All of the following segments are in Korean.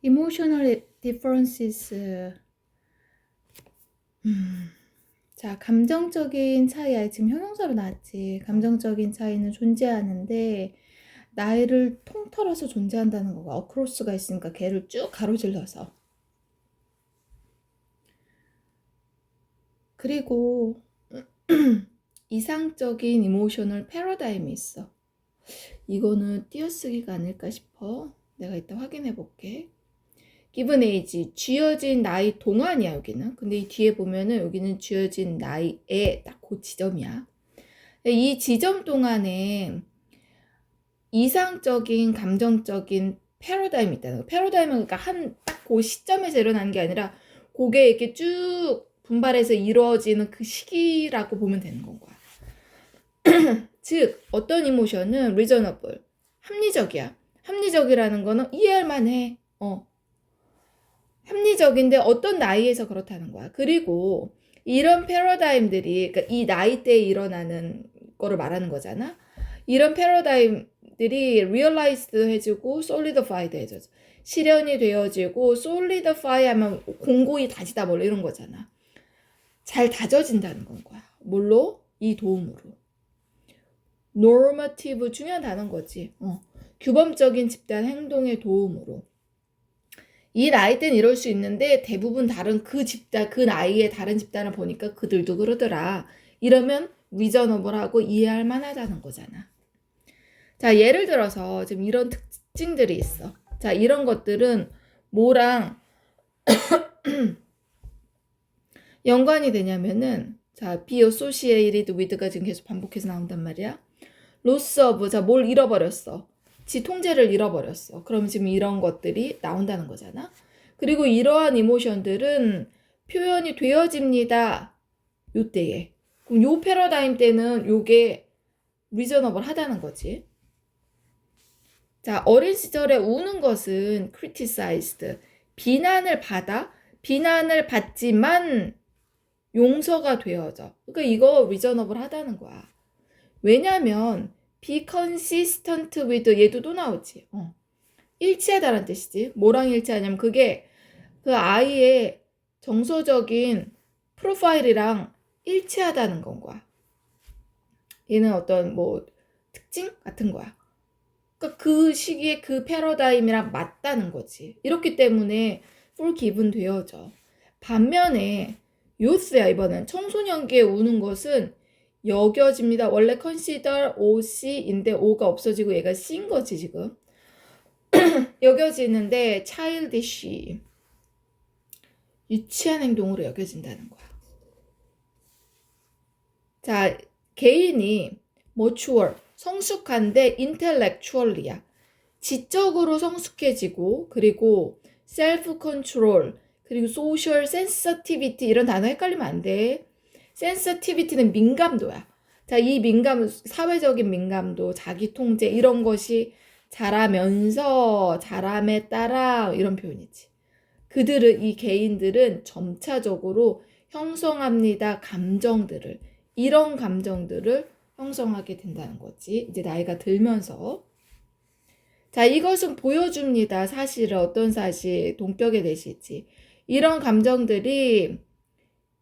emotional differences. 자, 감정적인 차이야. 지금 형용사로 나왔지. 감정적인 차이는 존재하는데 나이를 통틀어서 존재한다는 거가 across가 있으니까 걔를 쭉 가로질러서. 그리고 이상적인 이모셔널 패러다임이 있어. 이거는 띄어쓰기가 아닐까 싶어. 내가 이따 확인해 볼게. given age, 쥐어진 나이 동안이야 여기는. 근데 이 뒤에 보면은 여기는 쥐어진 나이에 딱 그 지점이야. 이 지점 동안에 이상적인 감정적인 패러다임이 있다는 거야. 패러다임은 그러니까 딱 그 시점에서 일어나는 게 아니라 그게 이렇게 쭉 분발해서 이루어지는 그 시기라고 보면 되는 건 거야. 즉 어떤 이모션은 reasonable, 합리적이야. 합리적이라는 거는 이해할 만해. 합리적인데 어떤 나이에서 그렇다는 거야. 그리고 이런 패러다임들이, 그러니까 이 나이대에 일어나는 거를 말하는 거잖아. 이런 패러다임들이 realized 해주고 solidified 해줘. 실현이 되어지고 solidify 하면 공고히 다지다 뭐 이런 거잖아. 잘 다져진다는 건 거야. 뭘로? 이 도움으로. normative 중요한 단어인 거지. 규범적인 집단 행동의 도움으로. 이 나이 때는 이럴 수 있는데 대부분 다른 그 집단, 그 나이에 다른 집단을 보니까 그들도 그러더라. 이러면 reasonable하고 이해할 만하다는 거잖아. 자, 예를 들어서 지금 이런 특징들이 있어. 자, 이런 것들은 뭐랑 연관이 되냐면은, 자, be associated with가 지금 계속 반복해서 나온단 말이야. loss of, 자, 뭘 잃어버렸어. 지 통제를 잃어버렸어. 그럼 지금 이런 것들이 나온다는 거잖아. 그리고 이러한 이모션들은 표현이 되어집니다. 요때에. 그럼 요 패러다임 때는 요게 reasonable 하다는 거지. 자, 어린 시절에 우는 것은 criticized, 비난을 받지만 용서가 되어져. 그러니까 이거 reasonable 하다는 거야. 왜냐면 be consistent with, 얘도 또 나오지. 일치하다라는 뜻이지. 뭐랑 일치하냐면 그게 그 아이의 정서적인 프로파일이랑 일치하다는 건 거야. 얘는 어떤 뭐 특징 같은 거야. 그러니까 그 시기에 그 패러다임이랑 맞다는 거지. 이렇기 때문에 forgiven 되어져. 반면에 youth야, 이번엔 청소년기에 우는 것은 여겨집니다. 원래 consider OC인데 O가 없어지고 얘가 C인 거지 지금. 여겨지는데 childish, 유치한 행동으로 여겨진다는 거야. 자, 개인이 mature, 성숙한데 intellectually야. 지적으로 성숙해지고, 그리고 self-control, 그리고 social sensitivity, 이런 단어 헷갈리면 안 돼. sensitivity는 민감도야. 자, 이 민감, 사회적인 민감도, 자기 통제, 이런 것이 자라면서, 자람에 따라, 이런 표현이지. 이 개인들은 점차적으로 형성합니다. 감정들을. 이런 감정들을 형성하게 된다는 거지. 이제 나이가 들면서. 자, 이것은 보여줍니다. 사실은 어떤 사실, 동격의 대시지. 이런 감정들이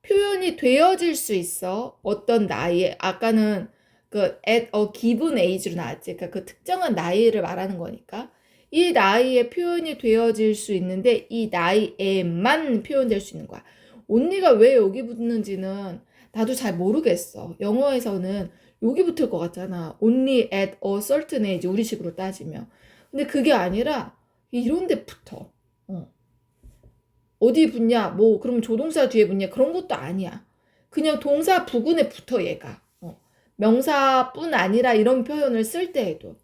표현이 되어질 수 있어. 어떤 나이에. 아까는 그 at a given age로 나왔지. 그러니까 그 특정한 나이를 말하는 거니까. 이 나이에 표현이 되어질 수 있는데 이 나이에만 표현될 수 있는 거야. only가 왜 여기 붙는지는 나도 잘 모르겠어. 영어에서는 여기 붙을 것 같잖아. only at a certain age, 우리식으로 따지면. 근데 그게 아니라 이런 데 붙어. 어디 붙냐? 뭐 그럼 조동사 뒤에 붙냐? 그런 것도 아니야. 그냥 동사 부근에 붙어 얘가. 명사뿐 아니라 이런 표현을 쓸 때에도.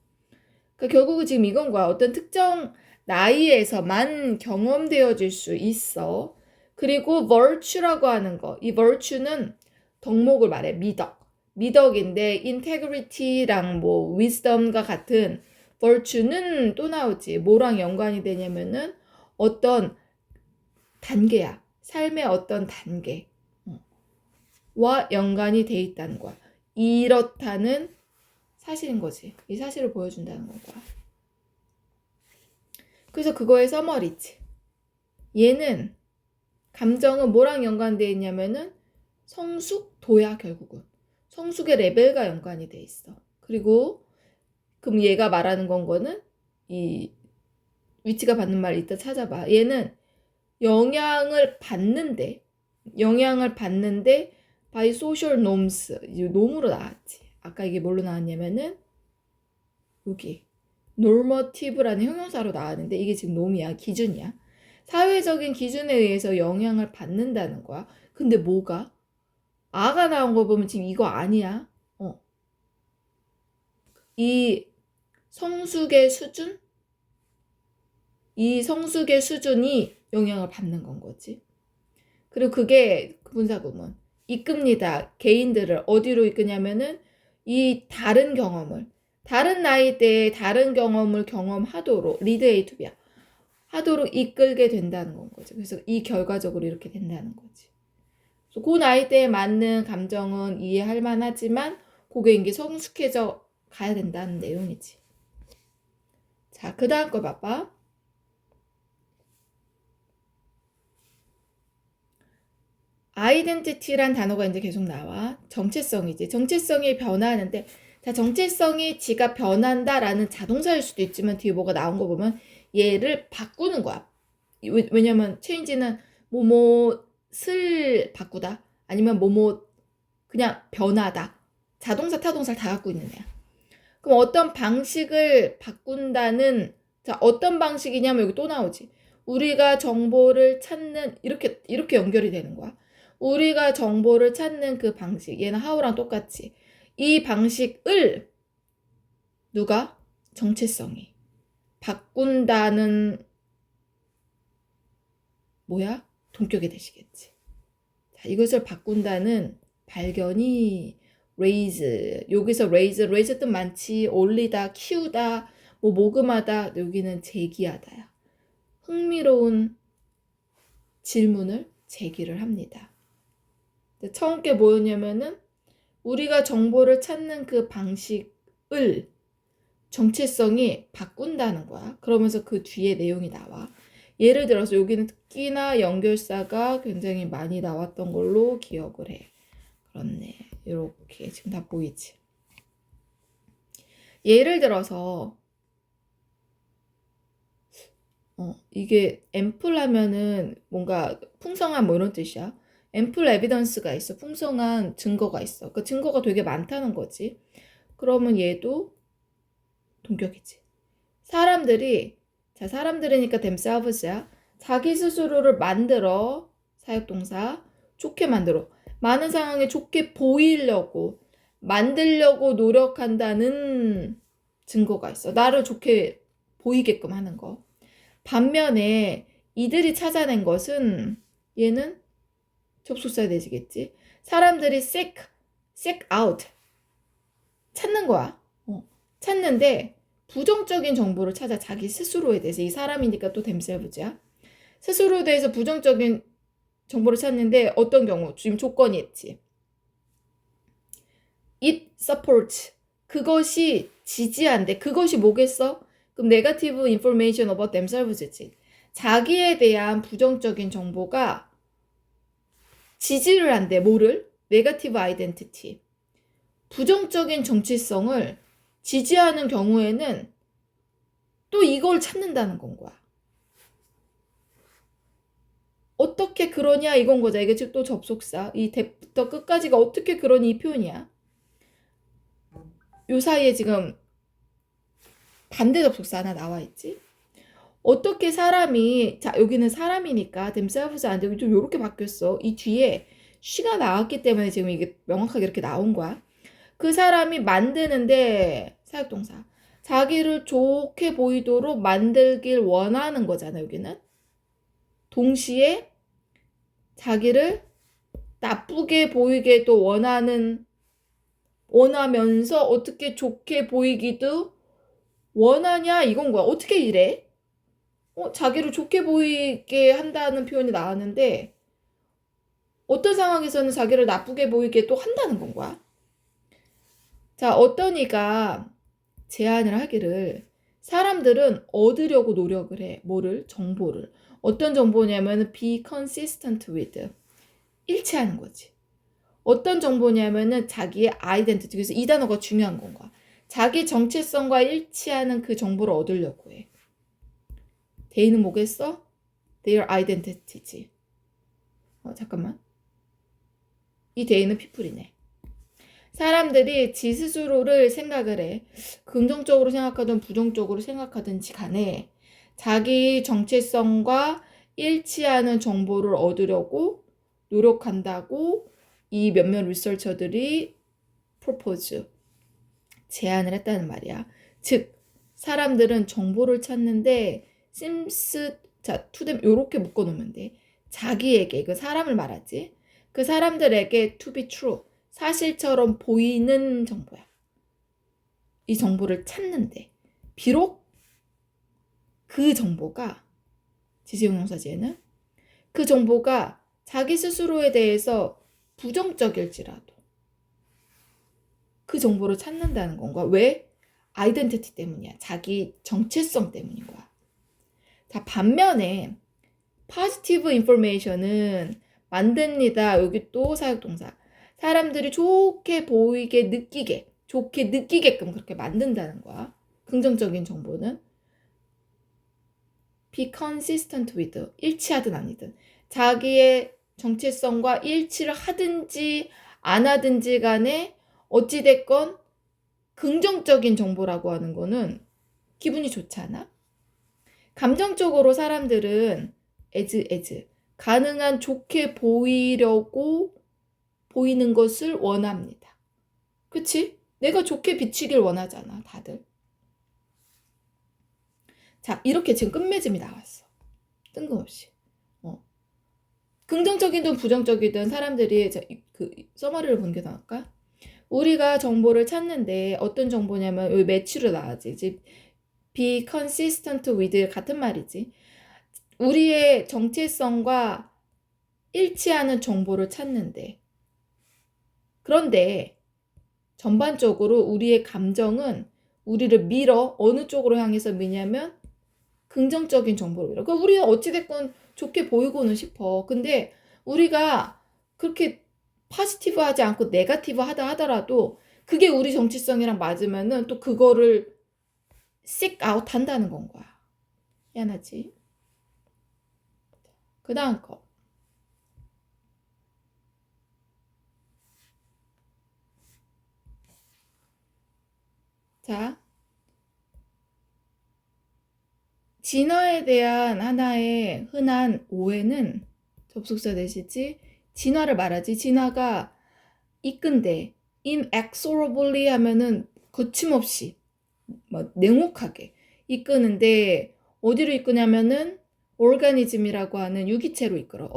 그러니까 결국은 지금 이건 거야. 어떤 특정 나이에서만 경험되어질 수 있어. 그리고 virtue라고 하는 거. 이 virtue는 덕목을 말해. 미덕인데 integrity랑 뭐 wisdom과 같은 virtue는 또 나오지. 뭐랑 연관이 되냐면은 어떤 단계야. 삶의 어떤 단계와 연관이 돼 있다는 거야. 이렇다는 사실인 거지. 이 사실을 보여준다는 거야. 그래서 그거의 서머리지. 얘는 감정은 뭐랑 연관되어 있냐면은 성숙도야 결국은. 성숙의 레벨과 연관이 돼 있어. 그리고 그럼 얘가 말하는 거는 이 위치가 받는 말 이따 찾아봐. 얘는 영향을 받는데 by social norms 이 놈으로 나왔지. 아까 이게 뭘로 나왔냐면은 여기 normative라는 형용사로 나왔는데 이게 지금 놈이야. 기준이야. 사회적인 기준에 의해서 영향을 받는다는 거야. 근데 뭐가? 아가 나온 거 보면 지금 이거 아니야. 이 성숙의 수준? 이 성숙의 수준이 영향을 받는 건 거지. 그리고 그게 분사구문. 이끕니다. 개인들을 어디로 이끄냐면은 이 다른 경험을 다른 나이대에 다른 경험을 경험하도록 리드 A to B야. 하도록 이끌게 된다는 건 거지. 그래서 이 결과적으로 이렇게 된다는 거지. 그래서 그 나이대에 맞는 감정은 이해할 만하지만 그게 이게 성숙해져 가야 된다는 내용이지. 자, 그 다음 거 봐봐. 아이덴티티란 단어가 이제 계속 나와. 정체성이지. 정체성이 변화하는데, 자, 정체성이 지가 변한다라는 자동사일 수도 있지만 뒤에 뭐가 나온 거 보면 얘를 바꾸는 거야. 왜냐면 체인지는 뭐뭐을 바꾸다 아니면 뭐뭐 그냥 변하다. 자동사, 타동사를 다 갖고 있는 애야. 그럼 어떤 방식을 바꾼다는 자, 어떤 방식이냐면 여기 또 나오지. 우리가 정보를 찾는 이렇게 연결이 되는 거야. 우리가 정보를 찾는 그 방식. 얘는 how랑 똑같이. 이 방식을 누가? 정체성이 바꾼다는 뭐야? 동격이 되시겠지. 자, 이것을 바꾼다는 발견이 raise. 여기서 raise 뜻 많지. 올리다, 키우다, 뭐 모금하다. 여기는 제기하다야. 흥미로운 질문을 제기를 합니다. 처음 게 뭐였냐면은 우리가 정보를 찾는 그 방식을 정체성이 바꾼다는 거야. 그러면서 그 뒤에 내용이 나와. 예를 들어서 여기는 특기나 연결사가 굉장히 많이 나왔던 걸로 기억을 해. 그렇네. 이렇게 지금 다 보이지. 예를 들어서 이게 앰플 하면은 뭔가 풍성한 뭐 이런 뜻이야. 앰플 에비던스가 있어. 풍성한 증거가 있어. 그 증거가 되게 많다는 거지. 그러면 얘도 동격이지. 사람들이니까 themselves야. 자기 스스로를 만들어. 사역동사. 좋게 만들어. 많은 상황에 좋게 보이려고 만들려고 노력한다는 증거가 있어. 나를 좋게 보이게끔 하는 거. 반면에 이들이 찾아낸 것은 얘는 접속사에 되시겠지. 사람들이 seek out 찾는 거야. 찾는데 부정적인 정보를 찾아. 자기 스스로에 대해서. 이 사람이니까 또 themselves야. 스스로에 대해서 부정적인 정보를 찾는데 어떤 경우? 지금 조건이 있지. It supports. 그것이 지지한대. 그것이 뭐겠어? 그럼 negative information about themselves지. 자기에 대한 부정적인 정보가 지지를 한대. 뭐를? negative identity. 부정적인 정체성을 지지하는 경우에는 또 이걸 찾는다는 건 거야. 어떻게 그러냐 이건 거자. 이게 지금 또 접속사. 이 대부터 끝까지가 어떻게 그러니 이 표현이야. 요 사이에 지금 반대 접속사 하나 나와 있지. 어떻게 사람이 자 여기는 사람이니까 themselves 안 되고 좀 요렇게 바뀌었어. 이 뒤에 she가 나왔기 때문에 지금 이게 명확하게 이렇게 나온 거야. 그 사람이 만드는데 사역동사. 자기를 좋게 보이도록 만들길 원하는 거잖아 여기는. 동시에 자기를 나쁘게 보이게도 원하면서 어떻게 좋게 보이기도 원하냐 이건 거야. 어떻게 이래? 자기를 좋게 보이게 한다는 표현이 나왔는데 어떤 상황에서는 자기를 나쁘게 보이게 또 한다는 건 거야. 자, 어떤 이가 제안을 하기를 사람들은 얻으려고 노력을 해. 뭐를? 정보를. 어떤 정보냐면 be consistent with. 일치하는 거지. 어떤 정보냐면은 자기의 아이덴티티. 그래서 이 단어가 중요한 건가. 자기 정체성과 일치하는 그 정보를 얻으려고 해. 데이는 뭐겠어? Their identity지. 잠깐만. 이 데이는 people이네. 사람들이 지 스스로를 생각을 해. 긍정적으로 생각하든 부정적으로 생각하든지 간에 자기 정체성과 일치하는 정보를 얻으려고 노력한다고 이 몇몇 리서처들이 프로포즈, 제안을 했다는 말이야. 즉, 사람들은 정보를 찾는데 seems, 자, to them 요렇게 묶어놓으면 돼. 자기에게, 그 사람을 말하지. 그 사람들에게 to be true, 사실처럼 보이는 정보야. 이 정보를 찾는데 비록 그 정보가 지수형용사지에는 그 정보가 자기 스스로에 대해서 부정적일지라도 그 정보를 찾는다는 건가? 왜? 아이덴티티 때문이야. 자기 정체성 때문인 거야. 자, 반면에 positive information은 만듭니다. 여기 또 사역동사. 사람들이 좋게 보이게 느끼게, 좋게 느끼게끔 그렇게 만든다는 거야. 긍정적인 정보는 be consistent with, 일치하든 아니든 자기의 정체성과 일치를 하든지 안 하든지 간에 어찌됐건 긍정적인 정보라고 하는 거는 기분이 좋지 않아? 감정적으로 사람들은 as 가능한 좋게 보이려고 보이는 것을 원합니다. 그치? 내가 좋게 비치길 원하잖아, 다들. 자, 이렇게 지금 끝맺음이 나왔어. 뜬금없이. 긍정적이든 부정적이든 사람들이 그 서머리를 본 게 나올까? 우리가 정보를 찾는데 어떤 정보냐면 여기 매치로 나와지. be consistent with 같은 말이지. 우리의 정체성과 일치하는 정보를 찾는데 그런데 전반적으로 우리의 감정은 우리를 밀어 어느 쪽으로 향해서 미냐면 긍정적인 정보로 밀어. 그러니까 우리는 어찌됐건 좋게 보이고는 싶어. 근데 우리가 그렇게 포지티브하지 않고 네거티브 하다 하더라도 그게 우리 정체성이랑 맞으면은 또 그거를 seek out 한다는 건 거야. 미안하지? 그 다음 거. 자, 진화에 대한 하나의 흔한 오해는 접속사 되시지? 진화를 말하지. 진화가 이끈데 inexorably 하면은 거침없이 냉혹하게 이끄는데 어디로 이끄냐면은 오르가니즘이라고 하는 유기체로 이끌어.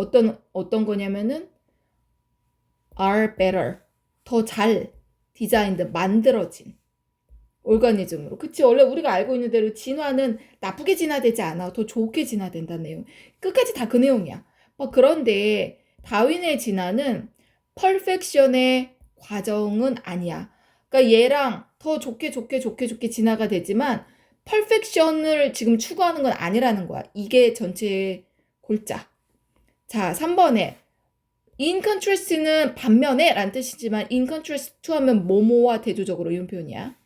어떤 거냐면은 are better, 더 잘 디자인드, 만들어진 오르가니즘으로. 그치? 원래 우리가 알고 있는 대로 진화는 나쁘게 진화되지 않아. 더 좋게 진화된다는 내용. 끝까지 다 그 내용이야. 그런데 다윈의 진화는 퍼펙션의 과정은 아니야. 그러니까 얘랑 더 좋게 진화가 되지만 퍼펙션을 지금 추구하는 건 아니라는 거야. 이게 전체의 골자. 자, 3번에 in contrast는 반면에 라는 뜻이지만 in contrast to 하면 뭐뭐와 대조적으로 이런 표현이야.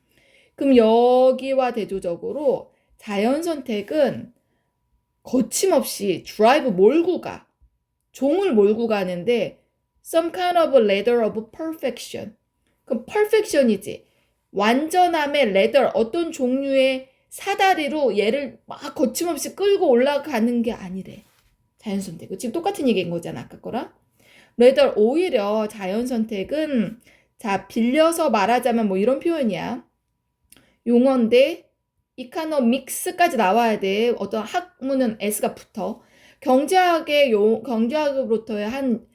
그럼 여기와 대조적으로 자연 선택은 거침없이 drive 몰고 가. 종을 몰고 가는데 some kind of ladder of perfection. 그럼 perfection이지. 완전함의 ladder, 어떤 종류의 사다리로 얘를 막 거침없이 끌고 올라가는 게 아니래. 자연 선택. 지금 똑같은 얘기인 거잖아, 아까 거랑. ladder, 오히려 자연 선택은 자, 빌려서 말하자면 뭐 이런 표현이야. 용어인데 이카노믹스까지 나와야 돼. 어떤 학문은 S가 붙어. 경제학으로부터의 한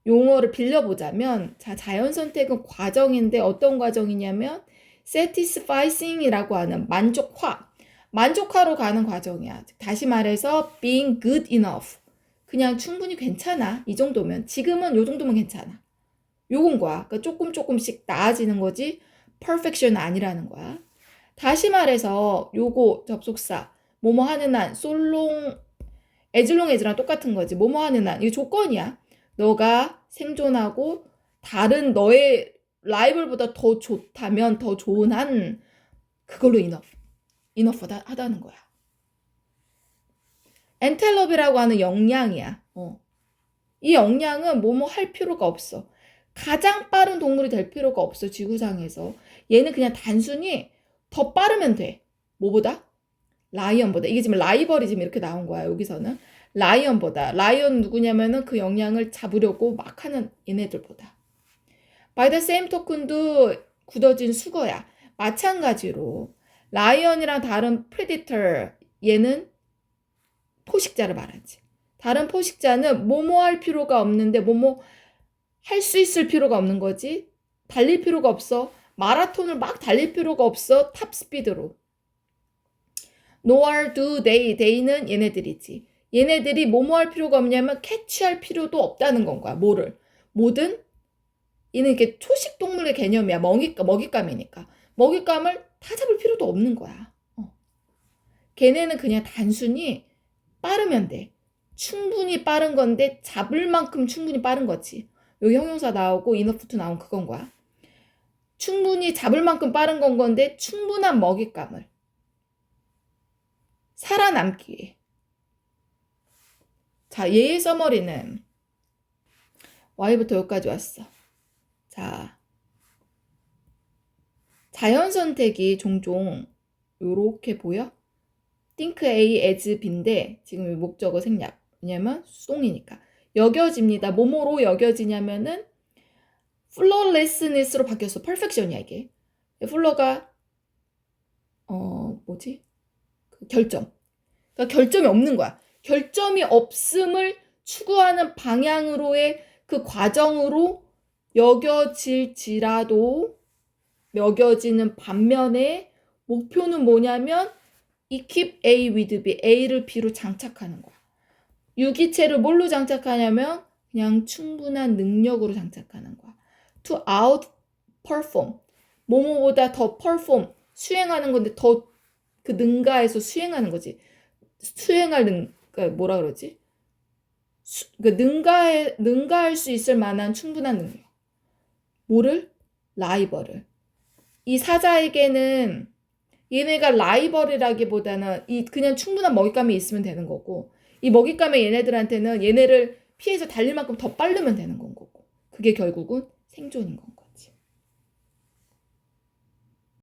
용어를 빌려보자면 자, 자연 선택은 과정인데 어떤 과정이냐면 satisfying이라고 하는 만족화로 가는 과정이야. 다시 말해서 being good enough. 그냥 충분히 괜찮아. 이 정도면. 지금은 요 정도면 괜찮아. 요건 거야. 그러니까 조금씩 나아지는 거지 perfection은 아니라는 거야. 다시 말해서 요거 접속사 뭐뭐 하는 한 솔롱 에즈롱에즈랑 똑같은 거지. 뭐뭐 하는 한 이게 조건이야. 너가 생존하고 다른 너의 라이벌보다 더 좋다면 더 좋은 한 그걸로 이너프다 하다는 거야. 엔텔럽이라고 하는 역량이야. 이 역량은 뭐뭐 할 필요가 없어. 가장 빠른 동물이 될 필요가 없어. 지구상에서. 얘는 그냥 단순히 더 빠르면 돼. 뭐보다? 라이언보다. 이게 지금 라이벌이 지금 이렇게 나온 거야. 여기서는. 라이언보다. 라이언 누구냐면은 그 역량을 잡으려고 막 하는 얘네들보다. by the same token도 굳어진 수거야. 마찬가지로 라이언이랑 다른 predator 얘는 포식자를 말하지. 다른 포식자는 뭐뭐 할 필요가 없는데 뭐뭐 할 수 있을 필요가 없는 거지. 달릴 필요가 없어. 마라톤을 막 달릴 필요가 없어. 탑 스피드로. nor do they. they는 얘네들이지. 얘네들이 뭐뭐 할 필요가 없냐면 캐치할 필요도 없다는 건 거야. 뭐든 얘는 이게 초식 동물의 개념이야. 먹잇감이니까. 먹잇감을 다 잡을 필요도 없는 거야. 걔네는 그냥 단순히 빠르면 돼. 충분히 빠른 건데 잡을 만큼 충분히 빠른 거지. 여기 형용사 나오고 이너프트 나온 그건 거야. 충분히 잡을 만큼 빠른 건 건데 충분한 먹잇감을 살아남기 위해. 자, 얘의 서머리는 Y부터 여기까지 왔어. 자, 자연 선택이 종종 요렇게 보여? think A as B인데 지금 목적어 생략. 왜냐면 수동이니까. 여겨집니다. 뭐뭐로 여겨지냐면은 flawlessness로 바뀌었어. perfection이야 이게. 플러가 그 결점. 그러니까 결점이 없는 거야. 결점이 없음을 추구하는 방향으로의 그 과정으로 여겨지는 반면에 목표는 뭐냐면 이 keep A with B, A를 B로 장착하는 거야. 유기체를 뭘로 장착하냐면 그냥 충분한 능력으로 장착하는 거야. to outperform, 뭐뭐보다 더 perform, 수행하는 건데 더 그 능가해서 수행하는 거지. 그러니까 뭐라 그러지? 능가할 수 있을 만한 충분한 능력. 뭐를? 라이벌을. 이 사자에게는 얘네가 라이벌이라기보다는 그냥 충분한 먹잇감이 있으면 되는 거고, 이 먹잇감의 얘네들한테는 얘네를 피해서 달릴 만큼 더 빠르면 되는 건 거고. 그게 결국은 생존인 건 거야.